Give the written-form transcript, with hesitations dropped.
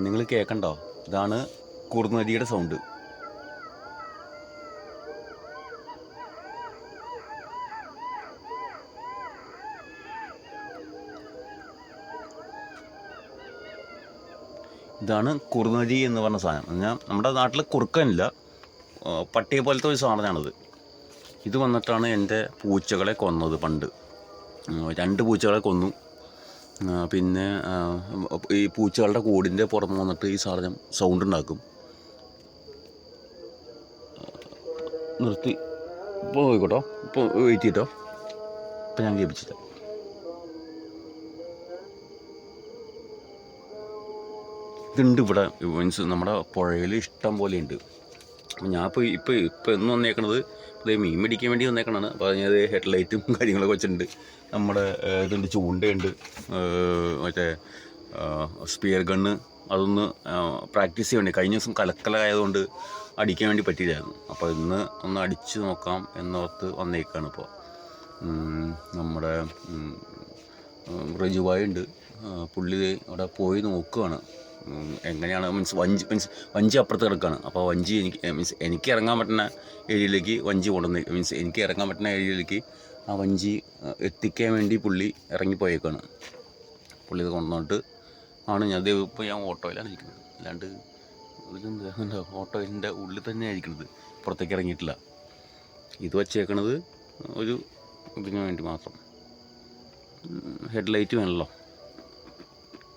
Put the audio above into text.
നിങ്ങൾ കേൾക്കണ്ടോ? ഇതാണ് കുറുനരിയുടെ സൗണ്ട്. ഇതാണ് കുറുനരി എന്ന് പറഞ്ഞ സാധനം. പറഞ്ഞാൽ നമ്മുടെ നാട്ടിൽ കുറുക്കനില്ല, പട്ടിയെ പോലത്തെ ഒരു സാധനമാണിത്. ഇത് വന്നിട്ടാണ് എൻ്റെ പൂച്ചകളെ കൊന്നത് പണ്ട്. 2 പൂച്ചകളെ കൊന്നു. പിന്നെ ഈ പൂച്ചകളുടെ കൂടിൻ്റെ പുറമെ വന്നിട്ട് ഈ സാധനം സൗണ്ട് ഉണ്ടാക്കും. നിർത്തി, ഇപ്പോൾ നോക്കിക്കോട്ടോ, ഇപ്പോൾ വെയിറ്റ് ചെയ്തോ, ഇപ്പം ഞാൻ കേൾപ്പിച്ചില്ല. ഇതുണ്ട് ഇവിടെ, മീൻസ് നമ്മുടെ പുഴയിൽ ഇഷ്ടം പോലെ ഉണ്ട്. അപ്പം ഞാൻ ഇപ്പോൾ എന്ന് വന്നേക്കണത് ഇത് മീൻ പിടിക്കാൻ വേണ്ടി വന്നേക്കണതാണ്. അപ്പോൾ അതിനത് ഹെഡ്ലൈറ്റും കാര്യങ്ങളൊക്കെ വെച്ചിട്ടുണ്ട്. നമ്മുടെ ഇതുണ്ട്, ചൂണ്ടയുണ്ട്, മറ്റേ സ്പിയർ ഗണ്ണ്. അതൊന്ന് പ്രാക്ടീസ് ചെയ്യാൻ വേണ്ടി കഴിഞ്ഞ ദിവസം കലക്കലായതുകൊണ്ട് അടിക്കാൻ വേണ്ടി പറ്റിയില്ലായിരുന്നു. അപ്പോൾ ഇന്ന് ഒന്ന് അടിച്ച് നോക്കാം എന്നോർത്ത് വന്നേക്കാണ്. ഇപ്പോൾ നമ്മുടെ റജുവായി ഉണ്ട്, പുള്ളി അവിടെ പോയി നോക്കുകയാണ് എങ്ങനെയാണ്. വഞ്ചി അപ്പുറത്ത് കിടക്കുകയാണ്. അപ്പോൾ വഞ്ചി എനിക്ക് ഇറങ്ങാൻ പറ്റുന്ന ഏരിയയിലേക്ക് വഞ്ചി കൊണ്ടുവന്ന്, എനിക്ക് ഇറങ്ങാൻ പറ്റുന്ന ഏരിയയിലേക്ക് ആ വഞ്ചി എത്തിക്കാൻ വേണ്ടി പുള്ളി ഇറങ്ങിപ്പോയേക്കാണ്. പുള്ളി ഇത് കൊണ്ടുവന്നിട്ട് ആണ് ഇപ്പോൾ ഞാൻ ഓട്ടോയിലാണ് ഇരിക്കുന്നത്. അല്ലാണ്ട് ഇതെന്താ, ഓട്ടോയിലിൻ്റെ ഉള്ളിൽ തന്നെയാണ് ഇരിക്കുന്നത്, പുറത്തേക്ക് ഇറങ്ങിയിട്ടില്ല. ഇത് വച്ചേക്കണത് ഒരു ഇതിന് വേണ്ടി മാത്രം. ഹെഡ്ലൈറ്റ് വേണമല്ലോ.